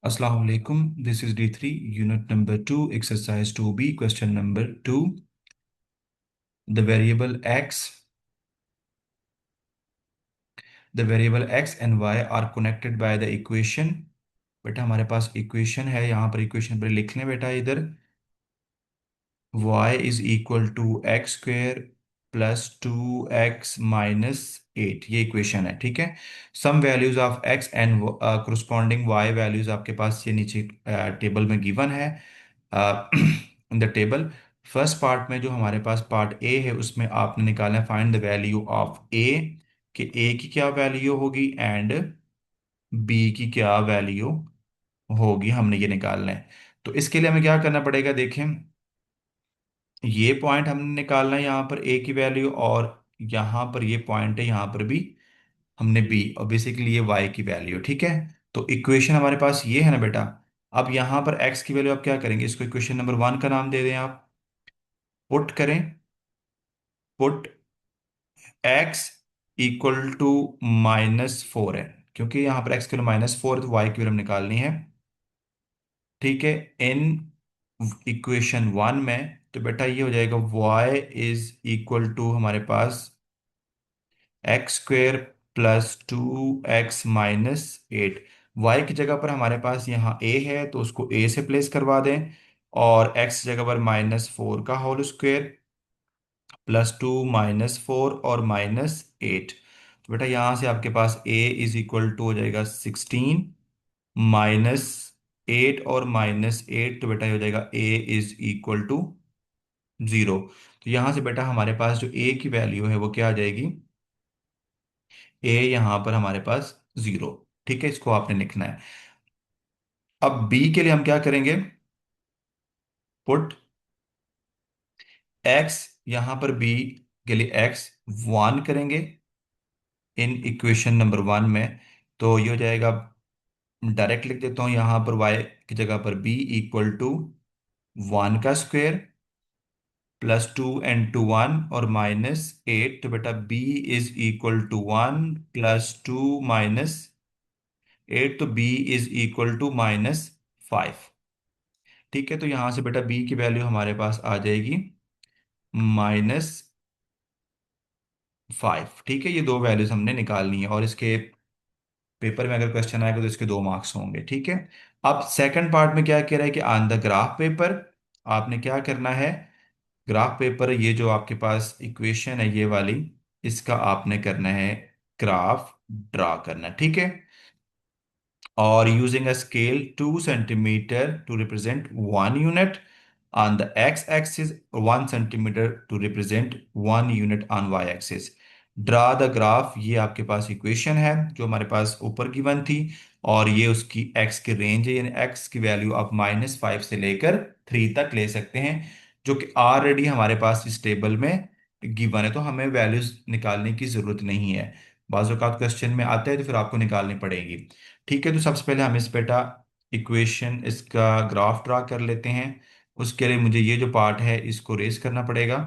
Assalamu alaikum. This is D3, unit number 2, exercise 2B, question number 2. The variable x and y are connected by the equation. बेटा हमारे पास equation है, यहाँ पर equation पर लिख लें बेटा इधर y is equal to x square plus 2x minus 8, ये इक्वेशन है। ठीक है। Some values of x and corresponding y values आपके पास ये नीचे टेबल में गिवन है। In the table first part में जो हमारे पास पार्ट ए है उसमें आपने निकालना है फाइंड द वैल्यू ऑफ ए, कि ए की क्या वैल्यू होगी एंड बी की क्या वैल्यू होगी, हमने ये निकालना है। तो इसके लिए हमें क्या करना पड़ेगा, देखें ये पॉइंट हमने निकालना है यहाँ पर ए की वैल्यू, और यहाँ पर ये पॉइंट है, यहाँ पर भी हमने बी, और बेसिकली ये वाई की वैल्यू। ठीक है। तो इक्वेशन हमारे पास ये है ना बेटा। अब यहाँ पर एक्स की वैल्यू आप क्या करेंगे, इसको इक्वेशन नंबर 1 का नाम दे दें आप। पुट करें, पुट एक्स इक्वल टू -4 है, क्योंकि यहाँ पर एक्स की वैल्यू -4 है तो वाई की वैल्यू निकालनी है। ठीक है। इन इक्वेशन 1 में तो बेटा ये हो जाएगा y इज इक्वल टू हमारे पास X square plus 2x minus 8। Y की जगह पर हमारे पास यहाँ a है तो उसको a से प्लेस करवा दें, और x की जगह पर -4 का होल स्क्वेयर प्लस 2 -4 और -8। तो बेटा यहाँ से आपके पास a इज इक्वल टू हो जाएगा 16 -8 और -8, तो बेटा ये हो जाएगा a इज इक्वल टू 0। तो यहाँ से बेटा हमारे पास जो a की वैल्यू है वो क्या आ जाएगी, a यहाँ पर हमारे पास 0। ठीक है, इसको आपने लिखना है। अब b के लिए हम क्या करेंगे, पुट x, यहाँ पर b के लिए x 1 करेंगे इन इक्वेशन नंबर 1 में। तो ये हो जाएगा, डायरेक्ट लिख देता हूँ यहाँ पर y की जगह पर b इक्वल टू 1 का स्क्वायर प्लस 2 और 1 और -8। तो बेटा b इज इक्वल टू 1 + 2 - 8, तो b इज इक्वल टू -5। ठीक है। तो यहां से बेटा b की वैल्यू हमारे पास आ जाएगी -5। ठीक है, ये दो वैल्यूज हमने निकालनी है, और इसके पेपर में अगर क्वेश्चन आएगा तो इसके 2 मार्क्स होंगे। ठीक है। अब सेकंड पार्ट में क्या कह रहा है कि ऑन द ग्राफ पेपर आपने क्या करना है, ग्राफ पेपर ये जो आपके पास इक्वेशन है ये वाली, इसका आपने करना है ग्राफ ड्रा करना है। ठीक है। or using a scale 2 centimeter to represent 1 unit on the x-axis, 1 centimeter to represent 1 unit on y-axis. Draw the graph, ये आपके पास इक्वेशन है जो हमारे पास ऊपर गिवन थी, और ये उसकी x की रेंज है, यानी x की वैल्यू आप -5 से लेकर 3 तक ले सकते हैं, जो कि ऑलरेडी हमारे पास इस टेबल में गिवन है, तो हमें वैल्यूज निकालने की जरूरत नहीं है। बाज़ औक़ात क्वेश्चन में आता है तो फिर आपको निकालनी पड़ेगी। ठीक है। तो सबसे पहले हम इस बेटा इक्वेशन इसका ग्राफ ड्रा कर लेते हैं। उसके लिए मुझे ये जो पार्ट है इसको रेस करना पड़ेगा।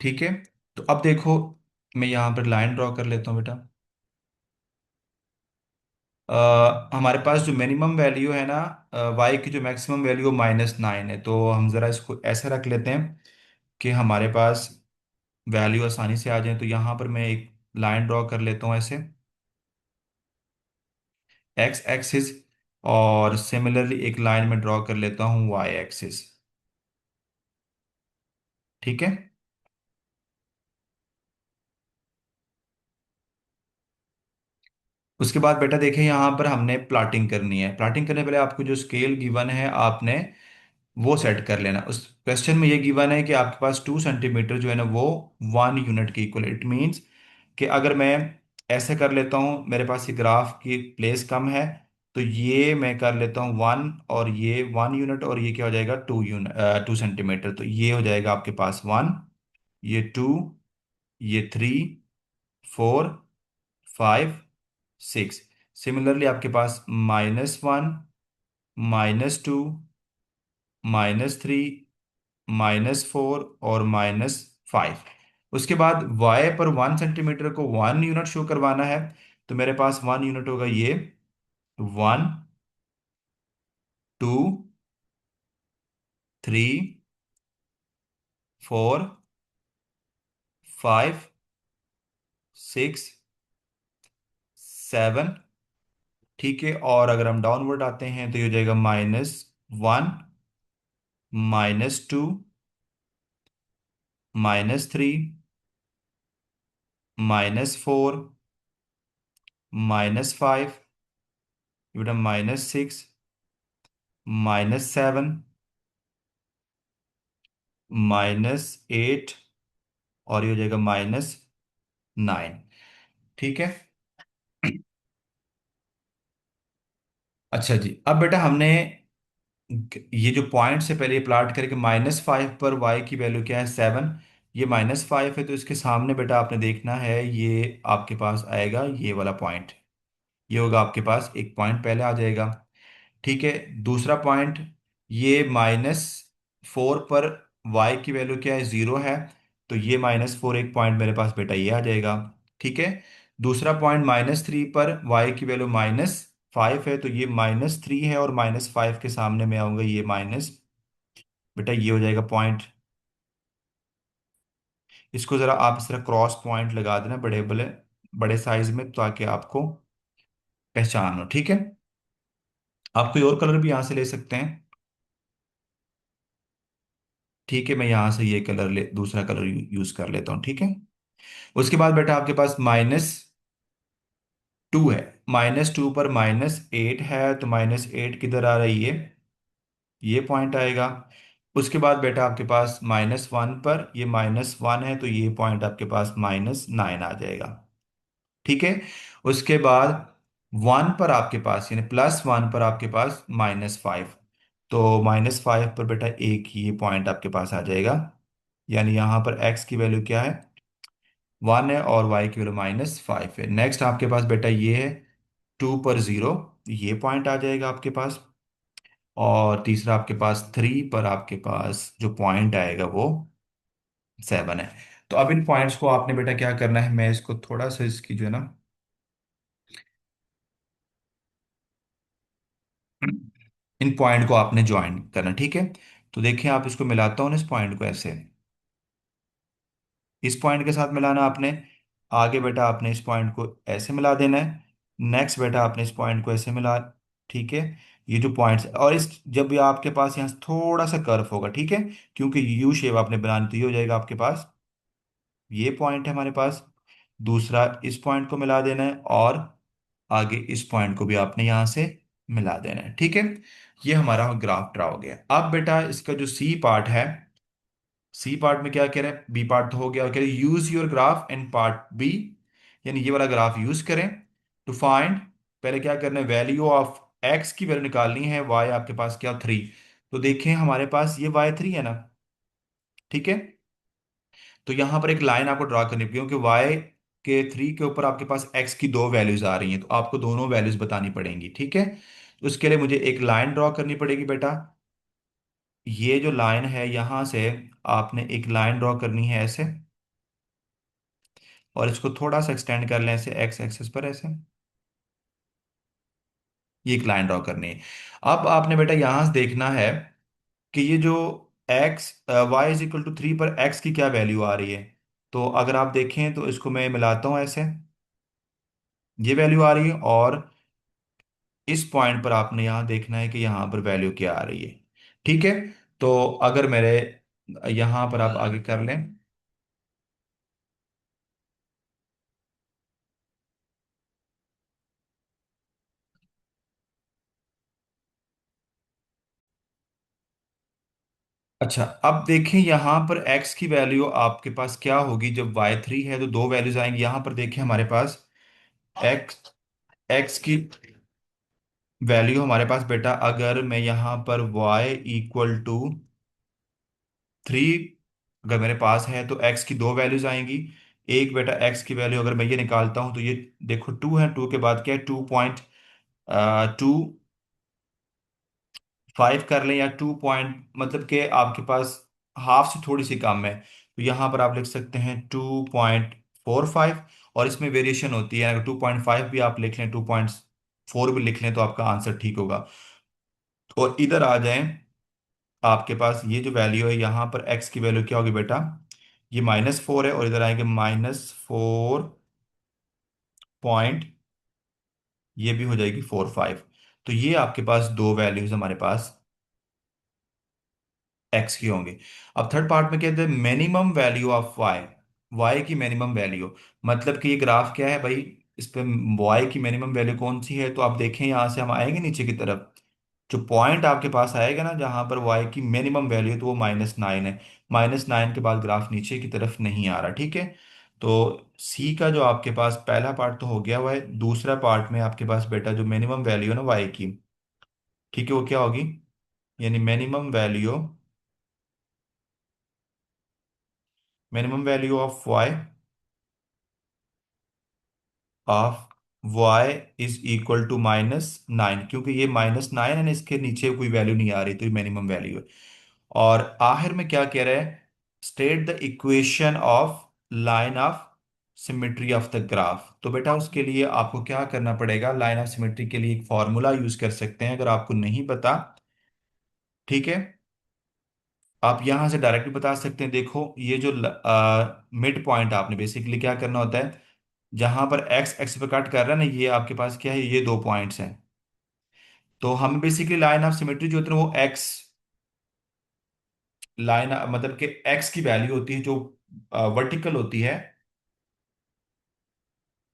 ठीक है। तो अब देखो, मैं यहाँ पर लाइन ड्रॉ कर लेता हूँ बेटा। हमारे पास जो मिनिमम वैल्यू है ना, वाई की जो मैक्सिमम वैल्यू -9 है, तो हम ज़रा इसको ऐसे रख लेते हैं कि हमारे पास वैल्यू आसानी से आ जाए। तो यहाँ पर मैं एक लाइन ड्रॉ कर लेता हूँ ऐसे, एक्स एक्सिस, और सिमिलरली एक लाइन में ड्रॉ कर लेता हूँ वाई एक्सिस। ठीक है। उसके बाद बेटा देखें, यहाँ पर हमने प्लाटिंग करनी है। प्लाटिंग करने पहले आपको जो स्केल गिवन है आपने वो सेट कर लेना। उस क्वेश्चन में ये गिवन है कि आपके पास 2 सेंटीमीटर जो है ना वो 1 यूनिट के इक्वल, इट मीन्स कि अगर मैं ऐसे कर लेता हूँ, मेरे पास ये ग्राफ की प्लेस कम है, तो ये मैं कर लेता हूँ 1, और ये 1 यूनिट, और ये क्या हो जाएगा 2 यूनिट, 2 सेंटीमीटर। तो ये हो जाएगा आपके पास 1, ये 2, ये 3, 4, 5, 6। सिमिलरली आपके पास -1, -2, -3, -4 और -5। उसके बाद y पर 1 सेंटीमीटर को 1 यूनिट शो करवाना है। तो मेरे पास 1 यूनिट होगा ये, 1, 2, 3, 4, 5, 6, 7। ठीक है, और अगर हम डाउनवर्ड आते हैं तो ये हो जाएगा -1, -2, -3, -4, -5, बेटा -6, -7, -8, और ये हो जाएगा -9। ठीक है। अच्छा जी, अब बेटा हमने ये जो पॉइंट से पहले प्लाट करके -5 पर y की वैल्यू क्या है, 7। ये -5 है तो इसके सामने बेटा आपने देखना है, ये आपके पास आएगा ये वाला पॉइंट। ये होगा आपके पास एक पॉइंट पहले आ जाएगा। ठीक है। दूसरा पॉइंट, ये -4 पर y की वैल्यू क्या है, 0 है। तो ये -4 एक पॉइंट मेरे पास बेटा ये आ जाएगा। ठीक है। दूसरा पॉइंट -3 पर y की वैल्यू -5 है, तो ये -3 है और -5 के सामने में आऊंगा ये माइनस, बेटा ये हो जाएगा पॉइंट। इसको जरा आप इस तरह क्रॉस पॉइंट लगा देना बड़े बड़े बड़े साइज में, ताकि आपको पहचान हो। ठीक है। आप कोई और कलर भी यहाँ से ले सकते हैं। ठीक है, मैं यहाँ से ये कलर ले दूसरा कलर यूज कर लेता हूँ। ठीक है। उसके बाद बेटा आपके पास -2 है। -2 पर -8 है, तो -8 किधर आ रही है, ये पॉइंट आएगा। उसके बाद बेटा आपके पास -1 पर ये -1 है, तो ये पॉइंट आपके पास -9 आ जाएगा। ठीक है। उसके बाद 1 पर आपके पास यानी +1 पर आपके पास -5। तो -5 पर बेटा एक ये पॉइंट आपके पास आ जाएगा। यानी यहाँ पर x की वैल्यू क्या है, 1 है, और y की वैल्यू -5 है। नेक्स्ट आपके पास बेटा ये है 2 पर 0, ये पॉइंट आ जाएगा आपके पास। और तीसरा आपके पास 3 पर आपके पास जो पॉइंट आएगा वो 7 है। तो अब इन पॉइंट्स को आपने बेटा क्या करना है, मैं इसको थोड़ा सा इसकी जो है ना, इन पॉइंट को आपने ज्वाइन करना। ठीक है। तो देखिए, आप इसको मिलाता हूँ ना, इस पॉइंट को ऐसे इस पॉइंट के साथ मिलाना आपने। आगे बेटा आपने इस पॉइंट को ऐसे मिला देना है। नेक्स्ट बेटा आपने इस पॉइंट को ऐसे मिला। ठीक है। ये जो पॉइंट्स, और इस जब भी आपके पास यहाँ से थोड़ा सा कर्व होगा, ठीक है, क्योंकि यू शेप आपने बनानी, तो ये हो जाएगा आपके पास, ये पॉइंट है हमारे पास। दूसरा इस पॉइंट को मिला देना है, और आगे इस पॉइंट को भी आपने यहाँ से मिला देना है। ठीक है। ये हमारा ग्राफ ड्रा हो गया। अब बेटा इसका जो सी पार्ट है, सी पार्ट में क्या कह रहे हैं, बी पार्ट तो हो गया, और कह रहे हैं use your graph and part B, यानी ये वाला ग्राफ यूज करें टू फाइंड। पहले क्या करना है, वैल्यू ऑफ एक्स की वैल्यू निकालनी है, वाई आपके पास क्या 3। तो देखें हमारे पास ये y3 है ना। ठीक है। तो यहां पर एक लाइन आपको ड्रा करनी पड़ेगी, क्योंकि y के 3 के ऊपर आपके पास x की दो वैल्यूज आ रही हैं, तो आपको दोनों वैल्यूज बतानी पड़ेंगी। ठीक है। तो उसके लिए मुझे एक लाइन ड्रॉ करनी पड़ेगी बेटा। ये जो लाइन है, यहां से आपने एक लाइन ड्रॉ करनी है ऐसे, और इसको थोड़ा सा एक्सटेंड कर लें ऐसे एक्स एक्सिस पर ऐसे। ये एक लाइन ड्रॉ करनी है। अब आपने बेटा यहां से देखना है कि ये जो x y = 3 पर x की क्या वैल्यू आ रही है। तो अगर आप देखें तो इसको मैं मिलाता हूं ऐसे, ये वैल्यू आ रही है, और इस पॉइंट पर आपने यहां देखना है कि यहां पर वैल्यू क्या आ रही है। ठीक है। तो अगर मेरे यहां पर आप आगे कर लें। अच्छा, अब देखें यहां पर x की वैल्यू आपके पास क्या होगी, जब y3 है तो दो वैल्यूज आएंगी। यहां पर देखें हमारे पास x x की वैल्यू हमारे पास बेटा, अगर मैं यहां पर y = 3 अगर मेरे पास है, तो x की दो वैल्यूज आएंगी। एक बेटा x की वैल्यू अगर मैं ये निकालता हूं, तो ये देखो 2 है, 2 के बाद क्या है, 2. टू फाइव कर लें, या 2 पॉइंट, मतलब कि आपके पास हाफ से थोड़ी सी कम है, तो यहाँ पर आप लिख सकते हैं 2.45। और इसमें वेरिएशन होती है, अगर 2.5 भी आप लिख लें, 2.4 भी लिख लें, तो आपका आंसर ठीक होगा। और इधर आ जाएं, आपके पास ये जो वैल्यू है, यहाँ पर एक्स की वैल्यू क्या होगी बेटा, ये -4 है, और इधर आएंगे -4 पॉइंट, ये भी हो जाएगी 4.5। तो ये आपके पास दो वैल्यूज हमारे पास एक्स की होंगे। अब थर्ड पार्ट में कहते हैं minimum value of y, y की मिनिमम वैल्यू, मतलब कि ये ग्राफ क्या है भाई, इस पे वाई की मिनिमम वैल्यू कौन सी है, तो आप देखें यहाँ से हम आएंगे नीचे की तरफ, जो पॉइंट आपके पास आएगा ना जहां पर वाई की मिनिमम वैल्यू है, तो वो -9 है। -9 के बाद ग्राफ नीचे की तरफ नहीं आ रहा, ठीक है। तो सी का जो आपके पास पहला पार्ट तो हो गया हुआ है, दूसरा पार्ट में आपके पास बेटा जो मिनिमम वैल्यू है ना वाई की, ठीक है, वो क्या होगी, यानी minimum value of y is equal to -9, क्योंकि ये -9 है ना, इसके नीचे कोई वैल्यू नहीं आ रही, तो ये मिनिमम वैल्यू है। और आखिर में क्या कह रहा है, state the equation of line of symmetry of the graph. तो बेटा उसके लिए आपको क्या करना पड़ेगा, लाइन ऑफ सिमेट्री के लिए एक फॉर्मूला यूज कर सकते हैं, अगर आपको नहीं पता, ठीक है, आप यहां से डायरेक्टली बता सकते हैं। देखो ये जो मिड पॉइंट, आपने बेसिकली क्या करना होता है, जहां पर एक्स एक्स पे कट कर रहा है ना, ये आपके पास क्या है, ये दो पॉइंट्स हैं, तो हमें बेसिकली लाइन ऑफ सिमेट्री जो होती है ना, वो एक्स लाइन, मतलब कि एक्स की वैल्यू होती है जो वर्टिकल होती है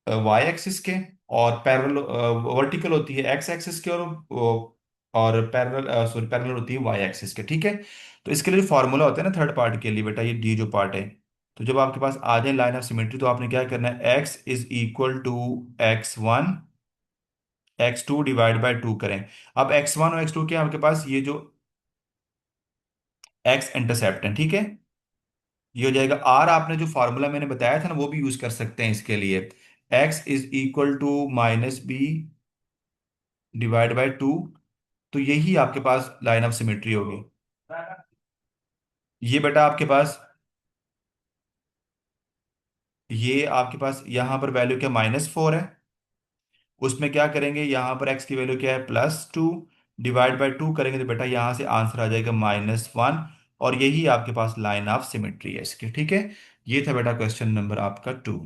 वाई एक्सिस के, और पैरेलल वर्टिकल होती है एक्स एक्सिस के, और पैरेलल सॉरी पैरेलल होती है वाई एक्सिस के, ठीक है। तो इसके लिए फॉर्मूला होता है ना थर्ड पार्ट के लिए बेटा, ये डी जो पार्ट है, तो जब आपके पास आ जाए लाइन ऑफ सिमेट्री, तो आपने क्या करना है, x is equal to x1 x2 divide by 2 करें। अब x1 और x2 क्या है आपके पास, ये जो x इंटरसेप्ट है, ठीक है, ये हो जाएगा r, आपने जो फॉर्मूला मैंने बताया था ना, वो भी यूज कर सकते हैं इसके लिए, x is equal to -b divide by 2, तो यही आपके पास लाइन ऑफ सिमेट्री होगी। ये बेटा आपके पास, ये आपके पास यहाँ पर वैल्यू क्या -4 है, उसमें क्या करेंगे, यहाँ पर x की वैल्यू क्या है, +2 डिवाइड बाय 2 करेंगे, तो बेटा यहाँ से आंसर आ जाएगा -1, और यही आपके पास लाइन ऑफ सिमेट्री है इसकी, ठीक है। ये था बेटा क्वेश्चन नंबर आपका 2।